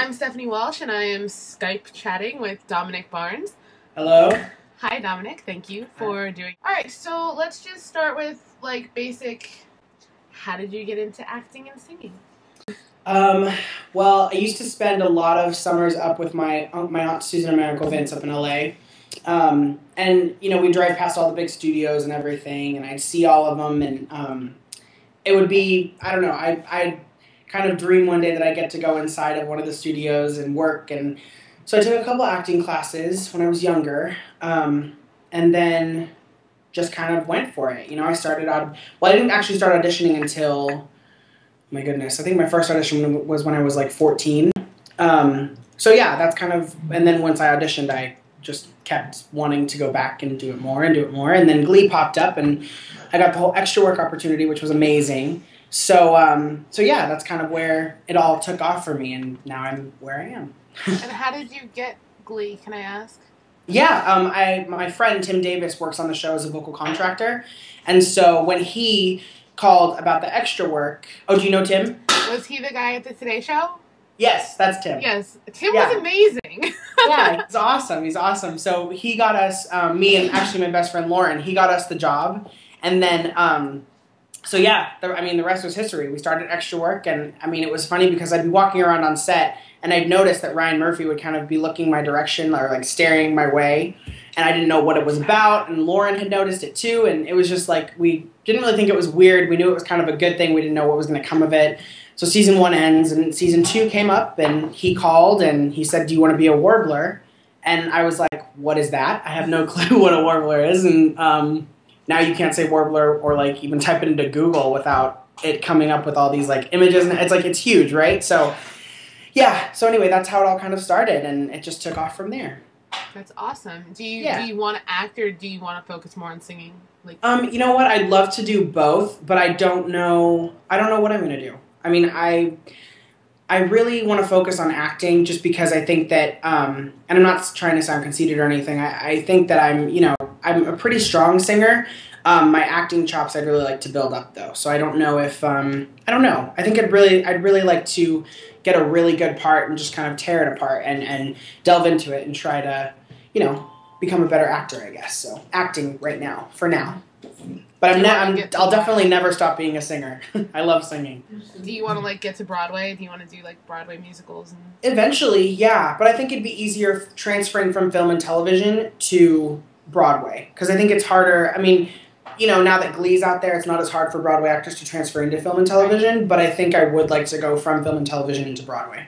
I'm Stephanie Walsh, and I am Skype chatting with Dominic Barnes. Hello. Hi, Dominic. Thank you for doing. All right, so let's just start with like basic. How did you get into acting and singing? Well, I used to spend a lot of summers up with my aunt Susan and my uncle Vince up in LA. And we drive past all the big studios and everything, and I'd see all of them, and it would be, I don't know, I'd kind of dream one day that I get to go inside of one of the studios and work. And so I took a couple acting classes when I was younger, and then just kind of went for it. I started out, well, I didn't actually start auditioning until, my goodness, I think my first audition was when I was like 14. So yeah, that's kind of, and then once I auditioned, I just kept wanting to go back and do it more and do it more. And then Glee popped up, and I got the whole extra work opportunity, which was amazing. So yeah, that's kind of where it all took off for me, and now I'm where I am. And how did you get Glee, can I ask? Yeah, my friend Tim Davis works on the show as a vocal contractor, and so when he called about the extra work... Oh, do you know Tim? Was he the guy at the Today Show? Yes, that's Tim. Yes, Tim was amazing. Yeah, he's awesome. He's awesome. So he got us, me and actually my best friend Lauren, he got us the job, and then... So yeah, the rest was history. We started extra work, and it was funny because I'd be walking around on set, and I'd notice that Ryan Murphy would kind of be looking my direction or like staring my way, and I didn't know what it was about, and Lauren had noticed it too, and it was just like, we didn't really think it was weird. We knew it was kind of a good thing. We didn't know what was going to come of it. So season 1 ends, and season 2 came up, and he called, and he said, "Do you want to be a warbler?" And I was like, "What is that?" I have no clue what a warbler is, and now you can't say warbler or like even type it into Google without it coming up with all these like images, and it's huge, right? So yeah, so anyway, that's how it all kind of started, and it just took off from there. That's awesome. Do you want to act, or do you want to focus more on singing? Like, you know what? I'd love to do both, but I don't know what I'm going to do. I really want to focus on acting just because I think that, and I'm not trying to sound conceited or anything, I think that I'm a pretty strong singer. My acting chops I'd really like to build up though. So I don't know if, I don't know. I think I'd really like to get a really good part and just kind of tear it apart and delve into it and try to, become a better actor, I guess. So acting right now, for now. But I'll definitely never stop being a singer. I love singing. Do you want to get to Broadway? Do you want to do Broadway musicals? Eventually, yeah. But I think it'd be easier transferring from film and television to Broadway. Because I think it's harder. Now that Glee's out there, it's not as hard for Broadway actors to transfer into film and television. But I think I would like to go from film and television into Broadway.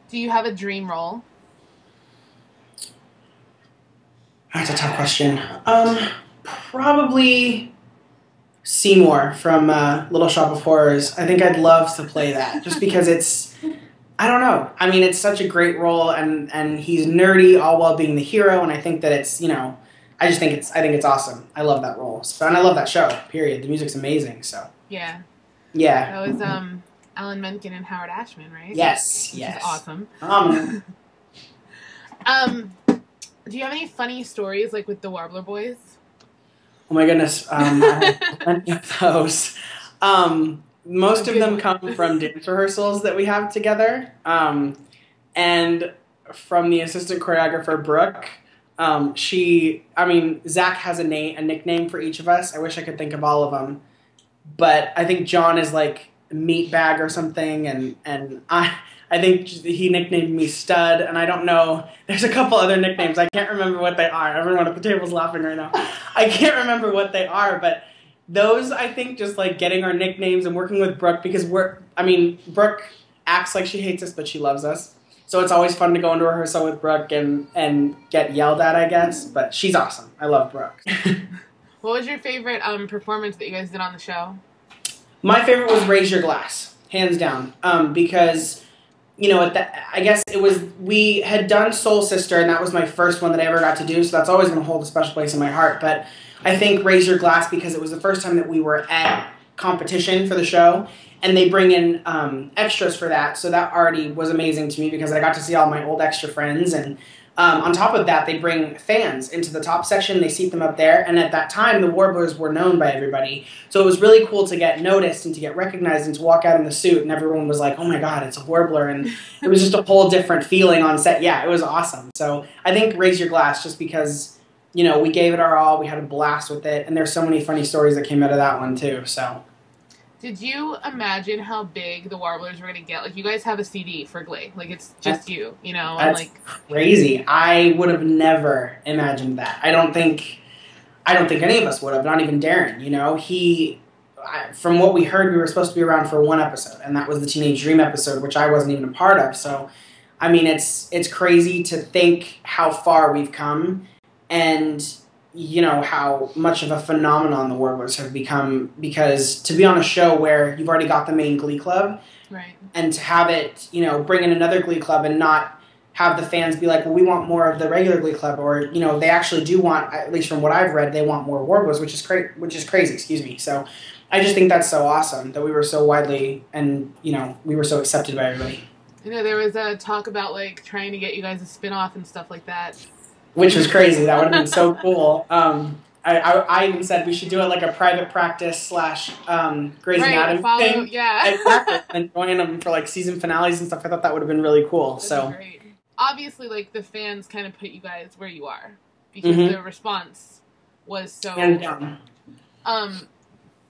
Do you have a dream role? That's a tough question. Probably Seymour from Little Shop of Horrors. I think I'd love to play that just because it's, I don't know. It's such a great role, and he's nerdy all while being the hero, and I think that it's, I think it's awesome. I love that role. So, and I love that show, period. The music's amazing, so. Yeah. Yeah. That was Alan Menken and Howard Ashman, right? Yes, Which yes. is awesome. Do you have any funny stories with the Warbler Boys? Oh my goodness, I have plenty of those. Most of them come from dance rehearsals that we have together, and from the assistant choreographer, Brooke. Zach has a nickname for each of us. I wish I could think of all of them, but I think John is Meatbag or something, and I think he nicknamed me Stud, and I don't know. There's a couple other nicknames. I can't remember what they are. Everyone at the table's laughing right now. I can't remember what they are, but those, I think, just getting our nicknames and working with Brooke, because Brooke acts like she hates us, but she loves us. So it's always fun to go into rehearsal with Brooke and get yelled at, I guess. But she's awesome. I love Brooke. What was your favorite performance that you guys did on the show? My favorite was Raise Your Glass, hands down, because... I guess it was, we had done Soul Sister, and that was my first one that I ever got to do, so that's always going to hold a special place in my heart. But I think Raise Your Glass, because it was the first time that we were at competition for the show, and they bring in extras for that, so that already was amazing to me, because I got to see all my old extra friends, and On top of that, they bring fans into the top section. They seat them up there. And at that time, the Warblers were known by everybody. So it was really cool to get noticed and to get recognized and to walk out in the suit. And everyone was like, oh my God, it's a Warbler. And it was just a whole different feeling on set. Yeah, it was awesome. So I think raise your glass just because, you know, we gave it our all. We had a blast with it. And there's so many funny stories that came out of that one too. So. Did you imagine how big the Warblers were going to get? Like, you guys have a CD for Glee. Like, it's just you know? That's and, like, crazy. I would have never imagined that. I don't think any of us would have, not even Darren, you know? From what we heard, we were supposed to be around for one episode, and that was the Teenage Dream episode, which I wasn't even a part of. So, I mean, it's crazy to think how far we've come, and you know, how much of a phenomenon the Warblers have become, because to be on a show where you've already got the main Glee Club, right, and to have it, you know, bring in another Glee Club and not have the fans be like, well, we want more of the regular Glee Club, or, you know, they actually do want, at least from what I've read, they want more Warblers, which is crazy, excuse me. So I just think that's so awesome that we were so widely, and, you know, we were so accepted by everybody. You know, there was a talk about, like, trying to get you guys a spin-off and stuff like that. Which was crazy. That would have been so cool. I even said we should do it like a private practice / Grey's Anatomy thing. Yeah. Exactly. And join them for like season finales and stuff. I thought that would have been really cool. That'd be great. Obviously, like, the fans kind of put you guys where you are because the response was so. And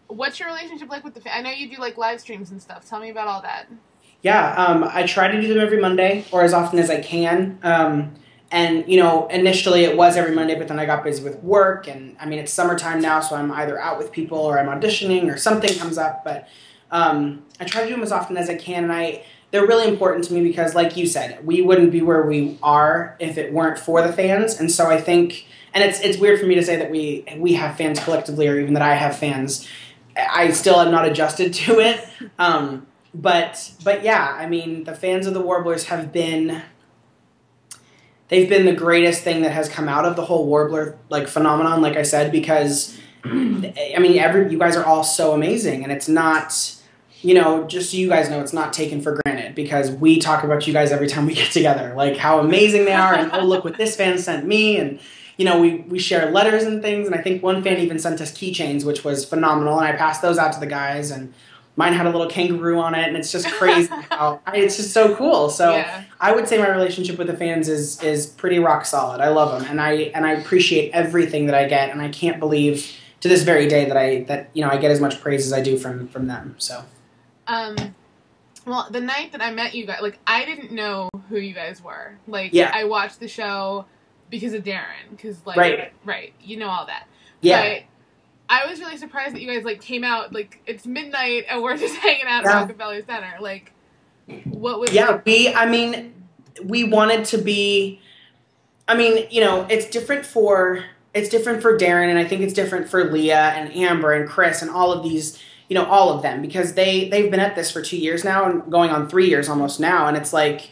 what's your relationship like with the fans? I know you do like live streams and stuff. Tell me about all that. Yeah, I try to do them every Monday or as often as I can. And, you know, initially it was every Monday, but then I got busy with work. And, I mean, it's summertime now, so I'm either out with people or I'm auditioning or something comes up. But I try to do them as often as I can. And they're really important to me because, like you said, we wouldn't be where we are if it weren't for the fans. And so I think, and it's weird for me to say that we have fans collectively or even that I have fans. I still am not adjusted to it. But yeah, I mean, the fans of the Warblers have been... They've been the greatest thing that has come out of the whole Warbler like phenomenon, like I said, because I mean, you guys are all so amazing, and it's not, you know, just so you guys know, it's not taken for granted because we talk about you guys every time we get together, like how amazing they are, and oh look what this fan sent me, and you know, we share letters and things, and I think one fan even sent us keychains, which was phenomenal, and I passed those out to the guys, and mine had a little kangaroo on it, and it's just crazy how it's just so cool. So yeah. I would say my relationship with the fans is pretty rock solid. I love them, and I appreciate everything that I get, and I can't believe to this very day that you know I get as much praise as I do from them. So, well, the night that I met you guys, like I didn't know who you guys were. Like, yeah. I watched the show because of Darren, because like right, you know all that. Yeah. But I was really surprised that you guys, like, came out, like, it's midnight and we're just hanging out at Rockefeller Center. Like, what was... Yeah, we wanted to be... I mean, you know, it's different for Darren, and I think it's different for Leah and Amber and Chris and all of these, you know, all of them, because they've been at this for 2 years now and going on 3 years almost now, and it's like...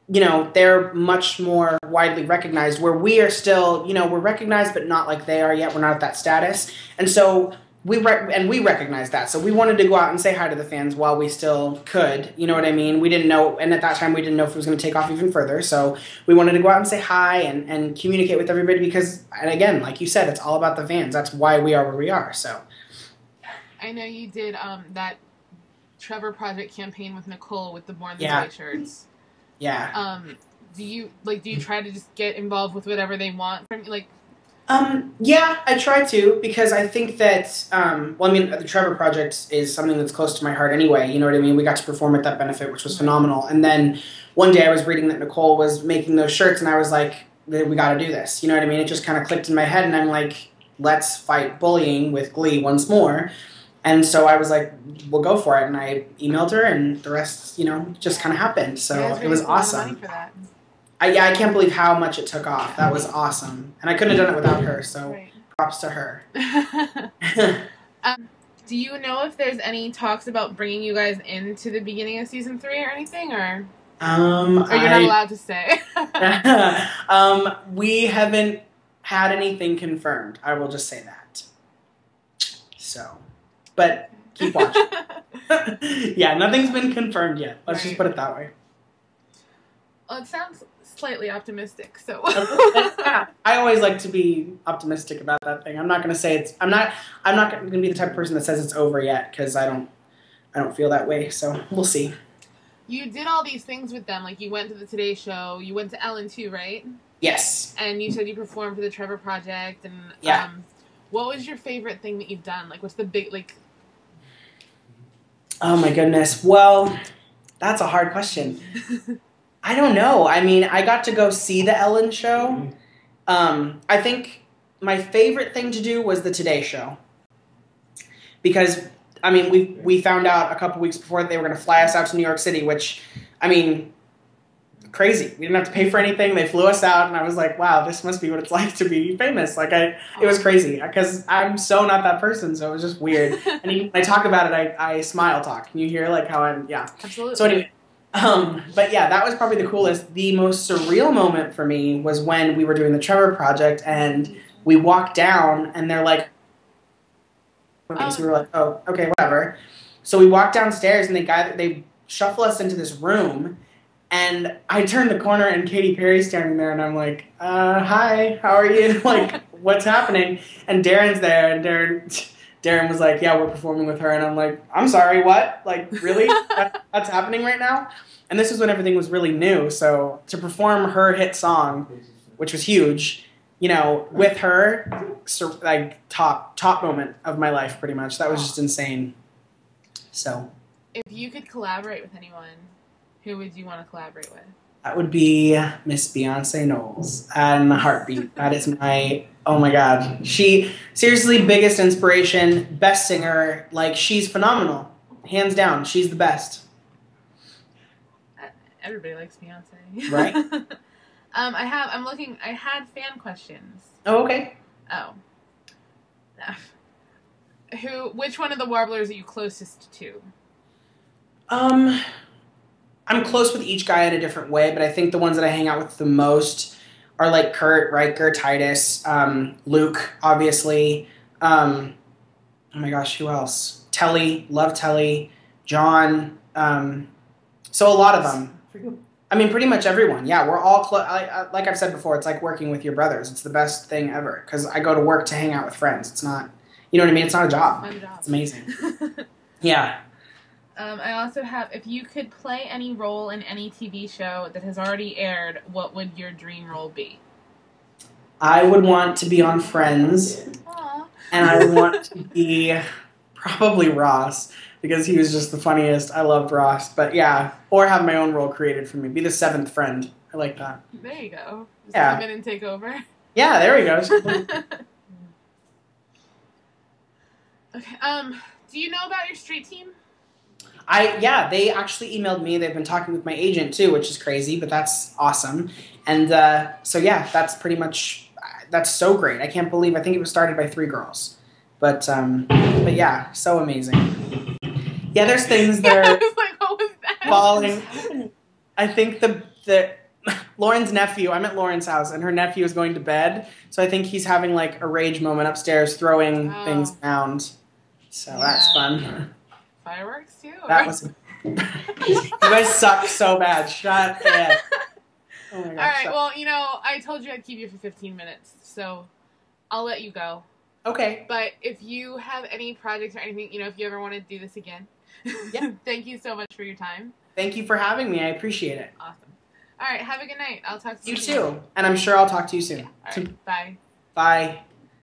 You know, they're much more widely recognized, where we are still, you know, we're recognized, but not like they are yet. We're not at that status. And so we recognize that. So we wanted to go out and say hi to the fans while we still could. You know what I mean? We didn't know, and at that time we didn't know if it was going to take off even further. So we wanted to go out and say hi and communicate with everybody because, and again, like you said, it's all about the fans. That's why we are where we are. So I know you did that Trevor Project campaign with Nicole with the Born This Way shirts. Yeah. Do you try to just get involved with whatever they want from you? Like, yeah, I try to, because I think that, well, I mean, the Trevor Project is something that's close to my heart anyway, you know what I mean? We got to perform at that benefit, which was phenomenal. And then one day I was reading that Nicole was making those shirts, and I was like, we got to do this, you know what I mean? It just kind of clicked in my head, and I'm like, let's fight bullying with Glee once more. And so I was like, we'll go for it. And I emailed her, and the rest, you know, just kind of happened. So it was awesome. Money for that. I can't believe how much it took off. That was awesome. And I couldn't have done it without her, so props to her. Do you know if there's any talks about bringing you guys into the beginning of season 3 or anything, or you're not allowed to say? We haven't had anything confirmed. I will just say that. So... But keep watching. Yeah, nothing's been confirmed yet. Let's just put it that way. Well, it sounds slightly optimistic, so. Yeah, I always like to be optimistic about that thing. I'm not going to say it's. I'm not going to be the type of person that says it's over yet because I don't feel that way. So we'll see. You did all these things with them, like you went to the Today Show, you went to Ellen too, right? Yes. And you said you performed for the Trevor Project, and yeah. What was your favorite thing that you've done? Like, what's the big like? Oh my goodness. Well, that's a hard question. I don't know. I mean, I got to go see the Ellen show. I think my favorite thing to do was the Today Show. Because, I mean, we found out a couple weeks before that they were going to fly us out to New York City, which, I mean, crazy. We didn't have to pay for anything. They flew us out, and I was like, wow, this must be what it's like to be famous. Like, it was crazy, because I'm so not that person, so it was just weird. And even when I talk about it, I smile talk. Can you hear, like, how I'm, yeah. Absolutely. So anyway. But yeah, that was probably the coolest. The most surreal moment for me was when we were doing the Trevor Project and we walked down and they're like, so we were like, oh, okay, whatever. So we walked downstairs and they shuffle us into this room and I turned the corner and Katy Perry's standing there and I'm like, hi, how are you? Like, what's happening? And Darren's there and Darren was like, yeah, we're performing with her. And I'm like, I'm sorry, what? Like, really? That's happening right now? And this is when everything was really new. So to perform her hit song, which was huge, you know, with her, like, top moment of my life, pretty much. That was just insane. So. If you could collaborate with anyone, who would you want to collaborate with? That would be Miss Beyonce Knowles and Heartbeat. That is my, oh my God. She, seriously, biggest inspiration, best singer. Like, she's phenomenal. Hands down, she's the best. Everybody likes Beyonce. Right? I had fan questions. Oh, okay. Oh. Which one of the Warblers are you closest to? I'm close with each guy in a different way, but I think the ones that I hang out with the most are like Kurt, Riker, Titus, Luke, obviously. Oh my gosh, who else? Telly, love Telly, John. So a lot of them. I mean, pretty much everyone. Yeah, we're all close. Like I've said before, it's like working with your brothers. It's the best thing ever because I go to work to hang out with friends. It's not, you know what I mean? It's not a job. It's not a job. It's amazing. Yeah. I also have, if you could play any role in any TV show that has already aired, what would your dream role be? I would want to be on Friends. Aww. And I would want to be probably Ross because he was just the funniest. I loved Ross. But yeah, or have my own role created for me. Be the seventh friend. I like that. There you go. Just yeah. come in and take over. Yeah, there we go. Okay. Do you know about your street team? Yeah, they actually emailed me. They've been talking with my agent too, which is crazy, but that's awesome. And so yeah, that's pretty much, that's so great. I can't believe, I think it was started by 3 girls. But yeah, so amazing. Yeah, there's things that are like, what was that? falling. I think the Lauren's nephew, I'm at Lauren's house, and her nephew is going to bed. So I think he's having like a rage moment upstairs, throwing things around. So yeah. That's fun. Fireworks too? That was. You guys suck so bad. Shut it. Oh my gosh. All right. Well, I told you I'd keep you for 15 minutes, so I'll let you go. Okay. But if you have any projects or anything, if you ever want to do this again, yeah. Thank you so much for your time. Thank you for having me. I appreciate it. Awesome. All right. Have a good night. I'll talk to you. You too. And I'm sure I'll talk to you soon. Yeah. All right. Bye. Bye.